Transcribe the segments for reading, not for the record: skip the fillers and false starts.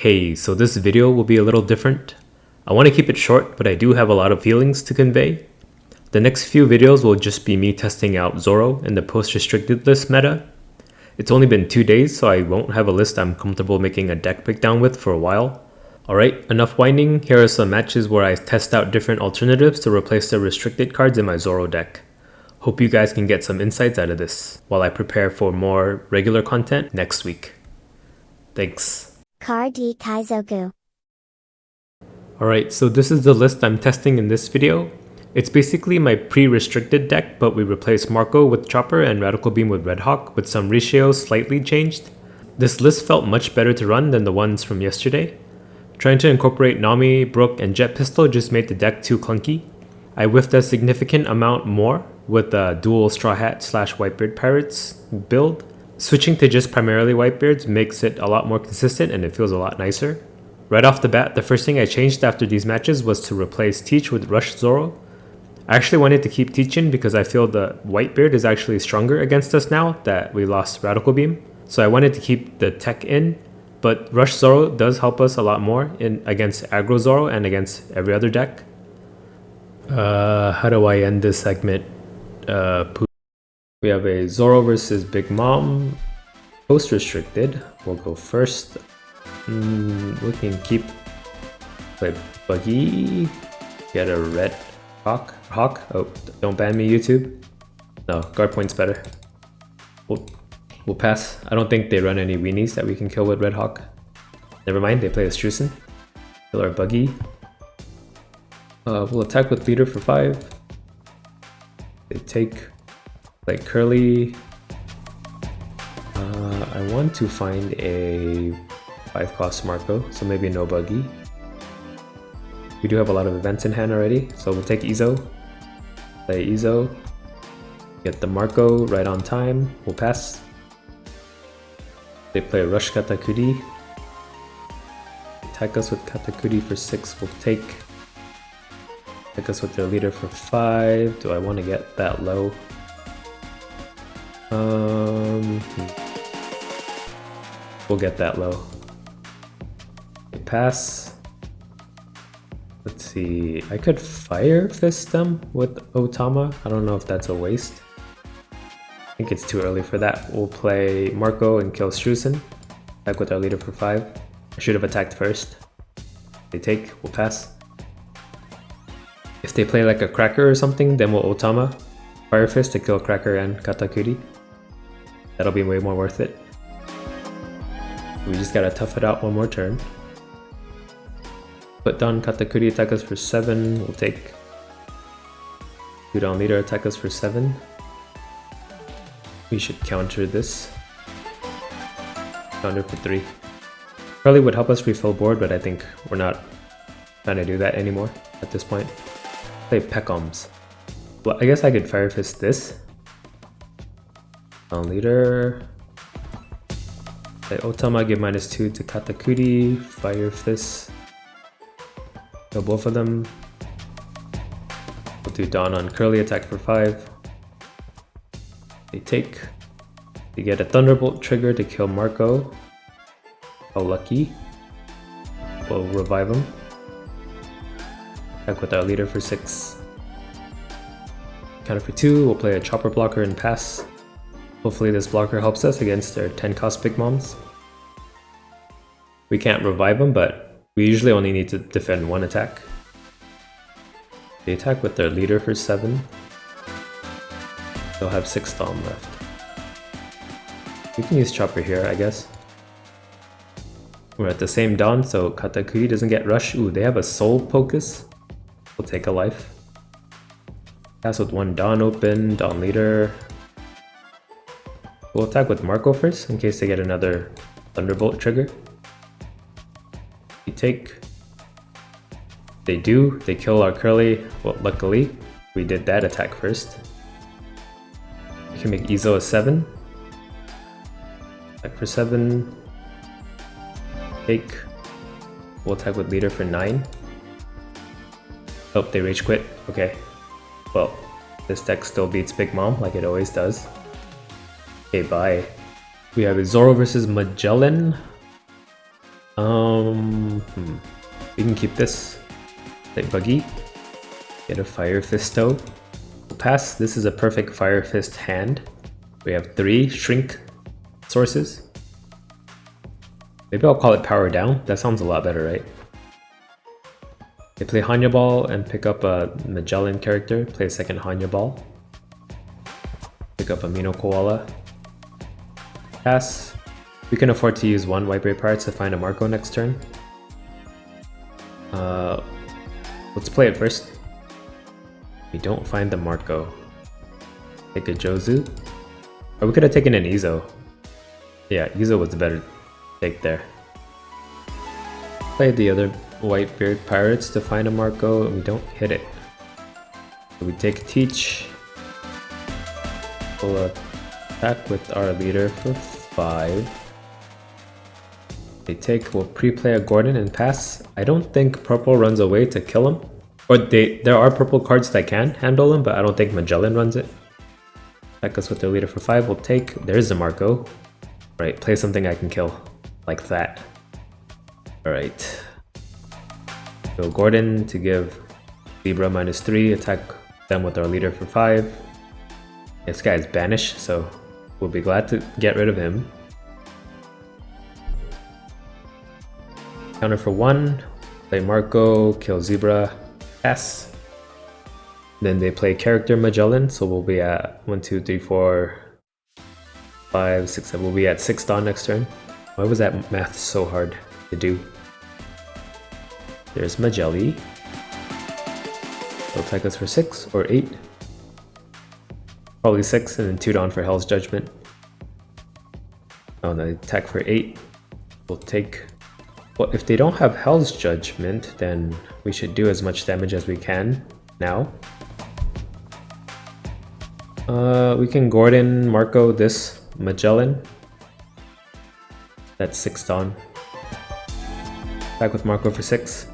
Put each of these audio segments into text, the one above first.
Hey, so this video will be a little different. I want to keep it short, but I do have a lot of feelings to convey. The next few videos will just be me testing out Zoro in the post-restricted list meta. It's only been 2 days, so I won't have a list I'm comfortable making a deck breakdown with for a while. Alright, enough whining. Here are some matches where I test out different alternatives to replace the restricted cards in my Zoro deck. Hope you guys can get some insights out of this, while I prepare for more regular content next week. Thanks. Card Kaizoku. Alright, so this is the list I'm testing in this video. It's basically my pre-restricted deck, but we replaced Marco with Chopper and Radical Beam with Red Hawk, with some ratios slightly changed. This list felt much better to run than the ones from yesterday. Trying to incorporate Nami, Brook, and Jet Pistol just made the deck too clunky. I whiffed a significant amount more with the dual Straw Hat / Whitebeard Pirates build. Switching to just primarily Whitebeards makes it a lot more consistent and it feels a lot nicer. Right off the bat, the first thing I changed after these matches was to replace Teach with Rush Zoro. I actually wanted to keep Teachin because I feel the Whitebeard is actually stronger against us now that we lost Radical Beam. So I wanted to keep the tech in, but Rush Zoro does help us a lot more against Aggro Zoro and against every other deck. How do I end this segment? We have a Zoro versus Big Mom, post-restricted. We'll go first. We can play Buggy, get a Red Hawk. Oh, don't ban me, YouTube. No, guard point's better. We'll pass. I don't think they run any weenies that we can kill with Red Hawk. Never mind, they play a Strucin. Kill our Buggy. We'll attack with Leader for 5. They take like Curly. I want to find a 5-cost Marco, so maybe no Buggy. We do have a lot of events in hand already, so we'll take Izo. Play Izo. Get the Marco right on time. We'll pass. They play Rush Katakuri. Attack us with Katakuri for 6. We'll take. Attack us with their leader for 5. Do I want to get that low? We'll get that low. We pass. Let's see. I could Fire Fist them with Otama. I don't know if that's a waste. I think it's too early for that. We'll play Marco and kill Strucin. Attack with our leader for 5. I should have attacked first. They take. We'll pass. If they play like a Cracker or something, then we'll Otama. Fire Fist to kill Cracker and Katakuri. That'll be way more worth it. We just gotta tough it out one more turn. Put down Katakuri, attack us for 7. We'll take 2 down leader, attack us for 7. We should counter this. Counter for 3. Probably would help us refill board, but I think we're not trying to do that anymore at this point. Play Pecoms. Well, I guess I could Fire Fist this. Down leader. Play Otama, give -2 to Katakuri. Fire Fist. Kill both of them. We'll do Dawn on Curly, attack for 5. They take. They get a Thunderbolt trigger to kill Marco. How lucky. We'll revive him. Attack with our leader for 6. Counter for 2, we'll play a Chopper blocker and pass. Hopefully this blocker helps us against their 10-cost Big Moms. We can't revive them, but we usually only need to defend 1 attack. They attack with their leader for 7. They'll have 6 Storm left. We can use Chopper here, I guess. We're at the same Dawn, so Katakuri doesn't get Rush. Ooh, they have a Soul Focus. We'll take a life. Pass with 1 Dawn open, Dawn leader. We'll attack with Marco first, in case they get another Thunderbolt trigger. We take. They do. They kill our Curly. Well, luckily, we did that attack first. We can make Izo a 7. Attack for 7. Take. We'll attack with leader for 9. Oh, they rage quit. Okay. Well, this deck still beats Big Mom like it always does. Okay, bye. We have a Zoro versus Magellan. We can keep this. Like buggy. Get a Fire Fisto. Pass. This is a perfect Fire Fist hand. We have 3 shrink sources. Maybe I'll call it power down. That sounds a lot better, right? They play Hanya Ball and pick up a Magellan character. Play a second Hanya Ball. Pick up a Mino Koala. Pass. We can afford to use 1 White Ray Pirates to find a Marco next turn. Let's play it first. We don't find the Marco. Take a Jozu. Or we could have taken an Izo. Yeah, Izo was the better take there. Play the other Whitebeard Pirates to find a Marco, and we don't hit it. So we take Teach. We'll attack with our leader for 5. They take, we'll pre-play a Gordon and pass. I don't think purple runs away to kill him. Or there are purple cards that can handle him, but I don't think Magellan runs it. Attack us with their leader for 5, we'll take. There's the Marco. Right, play something I can kill. Like that. Alright. So Gordon to give Zebra -3, attack them with our leader for 5. This guy is banished, so we'll be glad to get rid of him. Counter for 1, play Marco, kill Zebra, pass. Then they play character Magellan, so we'll be at 1, 2, 3, 4, 5, 6, 7. We'll be at 6 Dawn next turn. Why was that math so hard to do? There's Magellan. They'll attack us for 6 or 8. Probably 6 and then 2 Dawn for Hell's Judgment. Oh, they attack for 8. We'll take... Well, if they don't have Hell's Judgment, then we should do as much damage as we can now. We can Gordon, Marco, this Magellan. That's 6 Dawn. Attack with Marco for 6.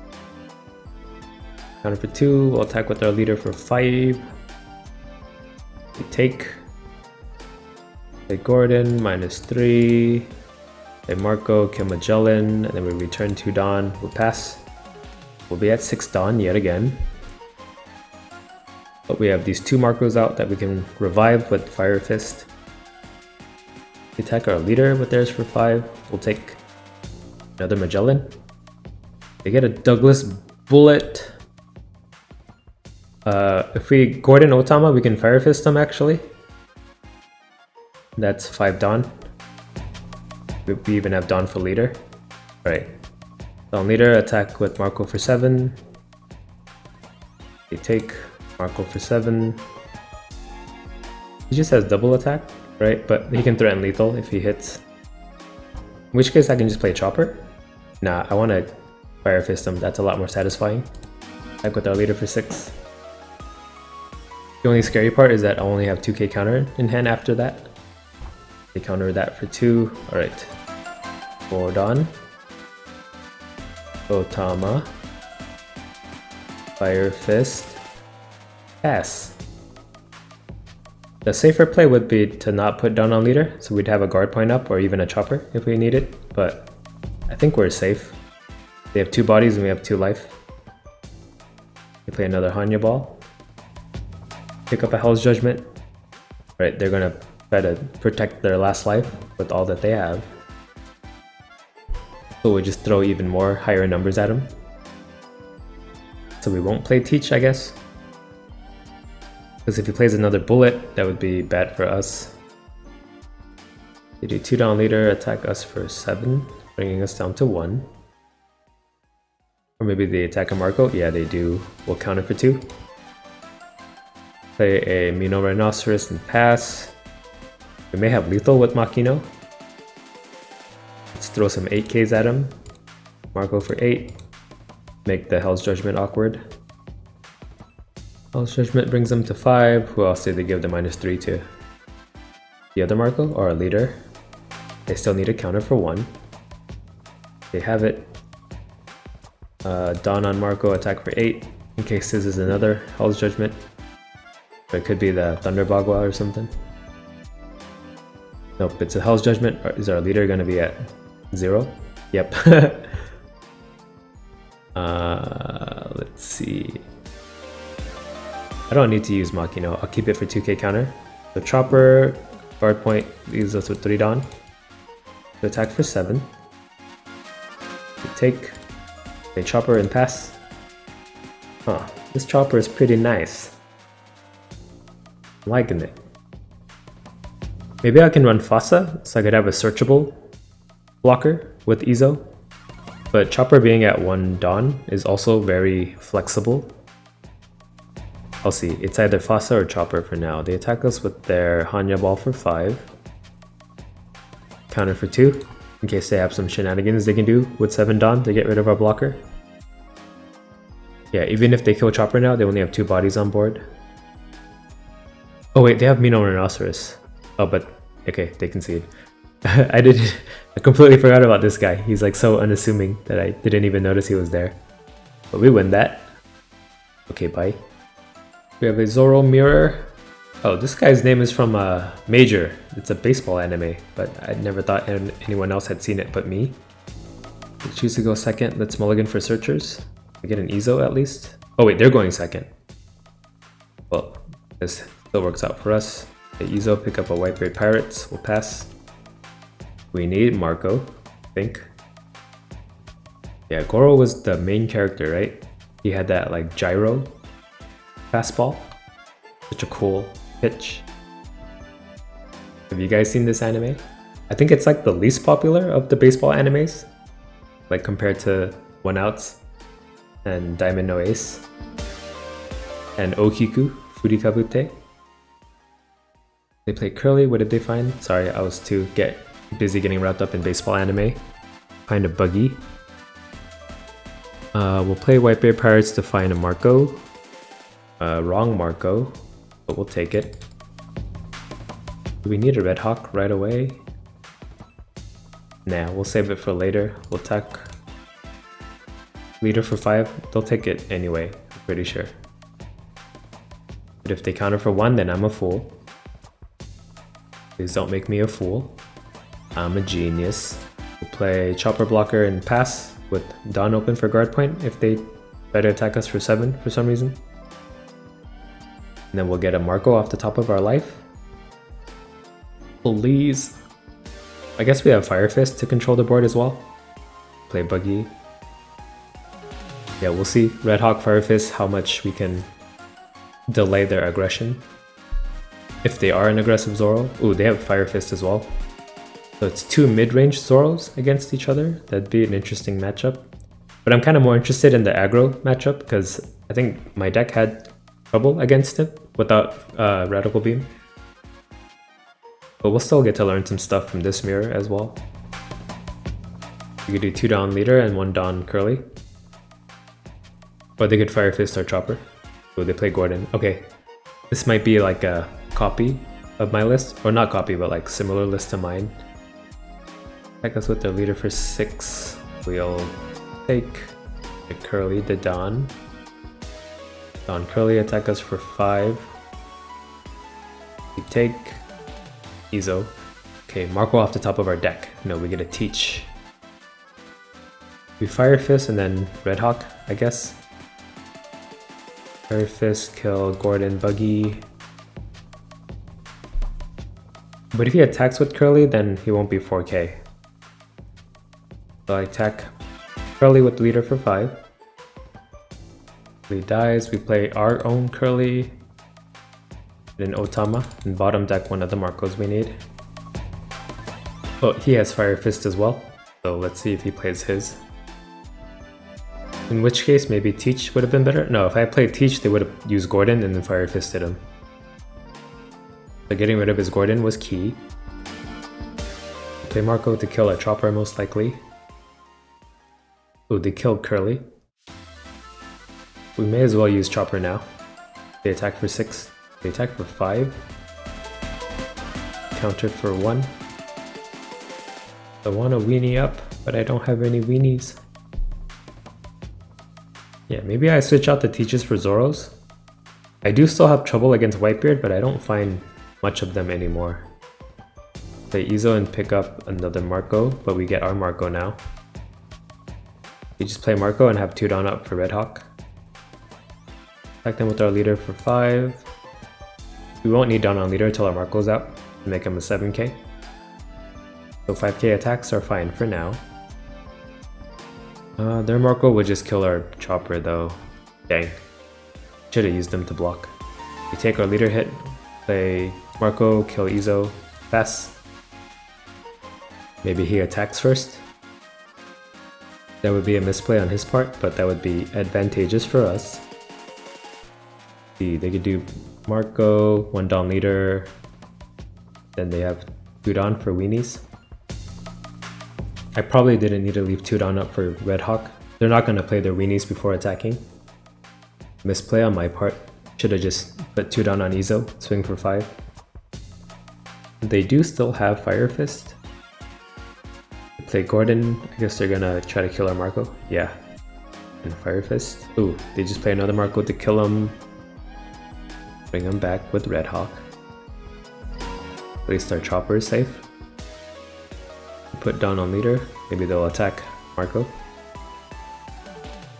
Counter for 2, we'll attack with our leader for 5. We take. Play Gordon, -3. Play Marco, kill Magellan, and then we return 2 Dawn. We'll pass. We'll be at 6 Dawn yet again. But we have these 2 Marcos out that we can revive with Fire Fist. We attack our leader with theirs for 5. We'll take another Magellan. They get a Douglas Bullet. If we Gordon Otama, we can Fire Fist them actually. That's 5 Dawn. We even have Dawn for leader. Alright. Dawn leader, attack with Marco for 7. They take Marco for 7. He just has double attack, right? But he can threaten lethal if he hits. In which case I can just play Chopper. Nah, I want to Fire Fist him. That's a lot more satisfying. Attack with our leader for 6. The only scary part is that I only have 2k counter in hand after that. They counter that for 2. Alright. 4 Dawn. Otama. Fire Fist. Pass. The safer play would be to not put Dawn on leader, so we'd have a guard point up or even a chopper if we need it, but I think we're safe. They have 2 bodies and we have 2 life. We play another Hanya Ball. Pick up a Hell's Judgment. Right, they're gonna try to protect their last life with all that they have. So we just throw even more higher numbers at them. So we won't play Teach, I guess. Because if he plays another bullet, that would be bad for us. They do 2 Dawn leader, attack us for 7, bringing us down to 1. Or maybe they attack a Marco. Yeah, they do. We'll counter for 2. Play a Mino Rhinoceros and pass. We may have lethal with Makino. Let's throw some 8Ks at him. Marco for 8. Make the Hell's Judgment awkward. Hell's Judgment brings them to 5. Who else did they give the -3 to? The other Marco or a leader? They still need a counter for 1. They have it. Dawn on Marco, attack for 8. In case this is another Hell's Judgment. Or it could be the Thunder Bagua or something. Nope, it's a Hell's Judgment. Is our leader going to be at 0? Yep. Let's see. I don't need to use Makino. I'll keep it for 2k counter. The chopper guard point leaves us with 3 Dawn. To attack for 7. We take a chopper and pass. Huh, this chopper is pretty nice. I'm liking it. Maybe I can run Fossa so I could have a searchable blocker with Izo. But chopper being at 1 Dawn is also very flexible. I'll see, it's either Fossa or chopper for now. They attack us with their Hanya ball for 5. Counter for 2, in case they have some shenanigans they can do with 7 Dawn to get rid of our blocker. Yeah, even if they kill chopper now, they only have 2 bodies on board. Oh wait, they have Mino Rhinoceros. Oh, but okay, they concede. I completely forgot about this guy. He's like so unassuming that I didn't even notice he was there. But we win that. Okay, bye. We have a Zoro mirror. Oh, this guy's name is from Major. It's a baseball anime, but I never thought anyone else had seen it but me. We choose to go second. Let's mulligan for searchers. We get an Izo at least. Oh wait, they're going second. Well, this still works out for us. The Izo pick up a Whitebeard Pirates. We'll pass. We need Marco, I think. Yeah, Goro was the main character, right? He had that like gyro fastball. Such a cool pitch. Have you guys seen this anime? I think it's like the least popular of the baseball animes, like compared to One Outs and Diamond no Ace and Okiku Furikabute. They play Curly. What did they find? Sorry, I was too busy getting wrapped up in baseball anime. Kind of buggy. We'll play Whitebeard Pirates to find a Marco. Wrong Marco, but we'll take it. Do we need a Red Hawk right away? Nah, we'll save it for later. We'll attack leader for 5. They'll take it anyway, I'm pretty sure. But if they counter for 1, then I'm a fool. Please don't make me a fool. I'm a genius. We'll play chopper blocker and pass with Dawn open for guard point if they try to attack us for 7 for some reason. And then we'll get a Marco off the top of our life. Please. I guess we have Fire Fist to control the board as well. Play Buggy. Yeah, we'll see. Red Hawk, Fire Fist, how much we can delay their aggression. If they are an aggressive Zoro. Ooh, they have Fire Fist as well. So it's 2 mid-range Zoros against each other. That'd be an interesting matchup. But I'm kind of more interested in the aggro matchup because I think my deck had trouble against it without Radical Beam. But we'll still get to learn some stuff from this mirror as well. We could do 2 Dawn Leader and 1 Dawn Curly. Or they could Fire Fist or Chopper. Oh, they play Gordon. Okay, this might be like a copy of my list. Or not copy, but like similar list to mine. Attack us with their leader for 6. We'll take the Curly, the Dawn. Dawn Curly attack us for 5. We take Izo. Okay, Marco off the top of our deck. No, we get a Teach. We Fire Fist and then Red Hawk, I guess. Fire Fist, kill Gordon, Buggy. But if he attacks with Curly, then he won't be 4k. So I attack Curly with leader for 5. He dies, we play our own Curly. Then Otama, and bottom deck one of the Marcos we need. Oh, he has Fire Fist as well, so let's see if he plays his. In which case, maybe Teach would have been better. No, if I played Teach, they would have used Gordon and then Fire Fisted him. So getting rid of his Gordon was key. Play Marco to kill a Chopper most likely. Oh, they killed Curly. We may as well use Chopper now. They attack for 6. They attack for 5. Countered for 1. I want a weenie up, but I don't have any weenies. Yeah, maybe I switch out the Teaches for Zoros. I do still have trouble against Whitebeard, but I don't find much of them anymore. Play Izo and pick up another Marco, but we get our Marco now. We just play Marco and have 2 down up for Red Hawk. Attack them with our leader for 5. We won't need down on leader until our Marco's out to make him a 7k. So 5k attacks are fine for now. Their Marco would just kill our chopper though. Dang. Should have used them to block. We take our leader hit, play Marco, kill Izo, pass. Maybe he attacks first. That would be a misplay on his part, but that would be advantageous for us. See, they could do Marco, 1 down leader, then they have 2 down for weenies. I probably didn't need to leave 2 down up for Red Hawk. They're not going to play their weenies before attacking. Misplay on my part. Should have just put 2 down on Izo, swing for 5. They do still have Fire Fist. Play Gordon. I guess they're gonna try to kill our Marco. Yeah. And Fire Fist. Ooh, they just play another Marco to kill him. Bring him back with Red Hawk. At least our chopper is safe. Put down on leader. Maybe they'll attack Marco.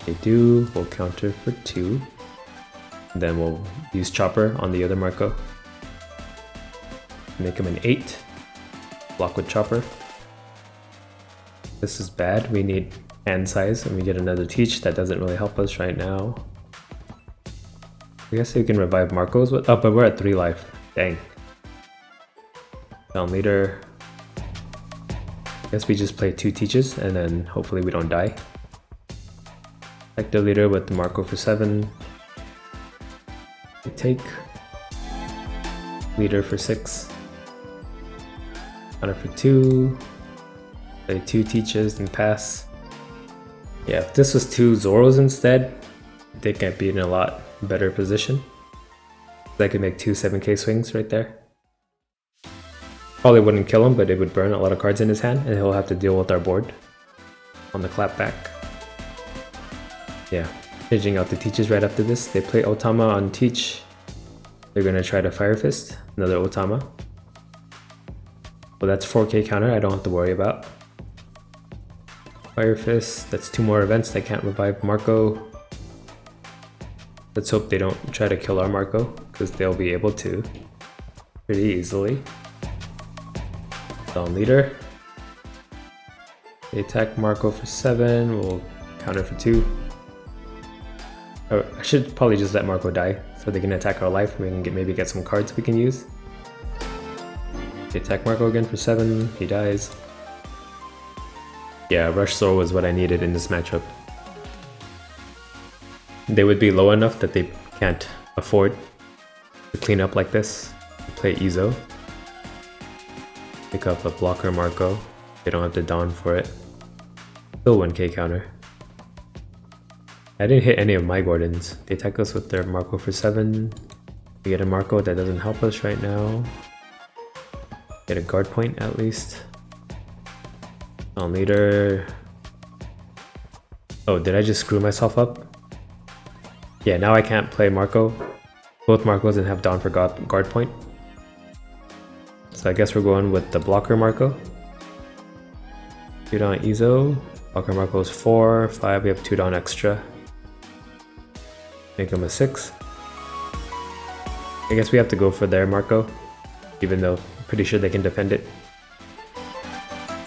They do. We'll counter for 2. And then we'll use chopper on the other Marco. Make him an 8. Block with chopper. This is bad. We need hand size and we get another teach. That doesn't really help us right now. I guess we can revive Marco's with. Oh, but we're at 3 life. Dang. Down leader. I guess we just play 2 teaches and then hopefully we don't die. Like the leader with the Marco for 7. We take leader for 6. Counter for 2. Play 2 teaches and pass. Yeah, if this was 2 Zoros instead, they can be in a lot better position. I could make 2 7k swings right there. Probably wouldn't kill him, but it would burn a lot of cards in his hand and he'll have to deal with our board on the clapback. Yeah, changing out the teaches right after this. They play Otama on teach. They're gonna try to Fire Fist, another Otama. Well, that's 4k counter I don't have to worry about. Fire Fist, that's 2 more events. They can't revive Marco. Let's hope they don't try to kill our Marco, because they'll be able to pretty easily. Down leader. They attack Marco for 7, we'll counter for 2. Oh, I should probably just let Marco die, so they can attack our life and we can maybe get some cards we can use. They attack Marco again for 7, he dies. Yeah, Rush Zoro was what I needed in this matchup. They would be low enough that they can't afford to clean up like this. Play Izo. Pick up a blocker Marco. They don't have to Dawn for it. Still 1k counter. I didn't hit any of my Gordons. They attack us with their Marco for 7. We get a Marco that doesn't help us right now. Get a guard point at least. On leader. Oh, did I just screw myself up? Yeah, now I can't play Marco. Both Marcos and have Dawn for guard point. So I guess we're going with the blocker Marco. 2 down Izo. Blocker Marco is 4, 5, we have 2 down extra. Make him a 6. I guess we have to go for their Marco, even though I'm pretty sure they can defend it.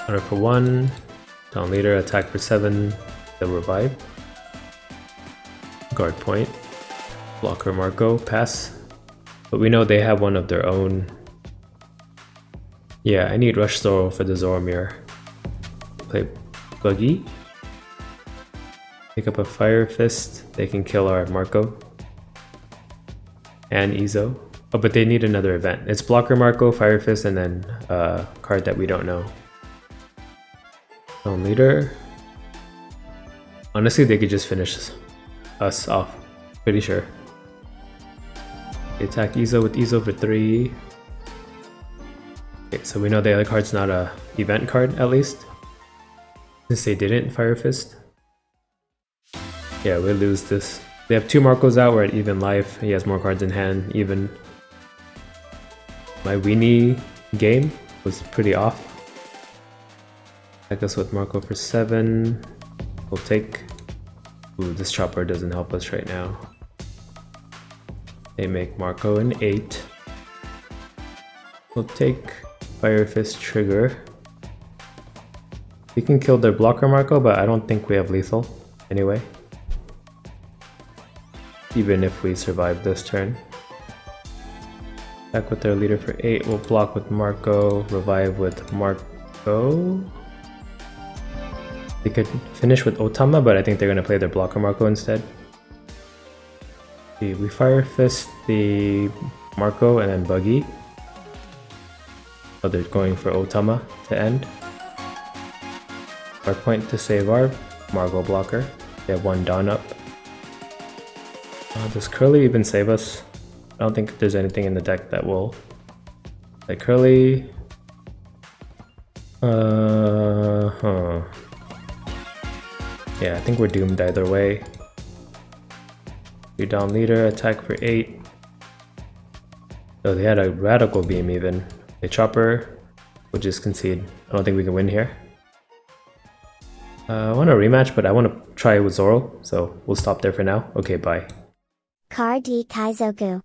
Counter for 1, down leader, attack for 7, they'll revive. Guard point, blocker Marco, pass. But we know they have one of their own. Yeah, I need Rush Zoro for the Zoro mirror. Play Buggy. Pick up a Fire Fist, they can kill our Marco. And Izo. Oh, but they need another event. It's blocker Marco, Fire Fist, and then a card that we don't know. Down leader. Honestly, they could just finish us off. Pretty sure. They attack Izo with Izo for 3. Okay, so we know the other card's not a event card at least. Since they didn't Fire Fist. Yeah, we lose this. They have 2 Marcos out, we're at even life. He has more cards in hand, even. My weenie game was pretty off. Attack us with Marco for 7. We'll take... Ooh, this chopper doesn't help us right now. They make Marco an 8. We'll take Fire Fist Trigger. We can kill their blocker Marco, but I don't think we have lethal anyway. Even if we survive this turn. Back with their leader for 8, we'll block with Marco, revive with Marco. They could finish with Otama, but I think they're going to play their blocker Marco instead. See, we Fire Fist the Marco and then Buggy. Oh, they're going for Otama to end. Our point to save our Margot blocker. They have 1 Dawn up. Does Curly even save us? I don't think there's anything in the deck that will. Like Curly. Yeah, I think we're doomed either way. 2 down leader, attack for 8. Oh, they had a radical beam even. A chopper, we'll just concede. I don't think we can win here. I want a rematch, but I want to try with Zoro, so we'll stop there for now. Okay, bye. Car D Kaizoku.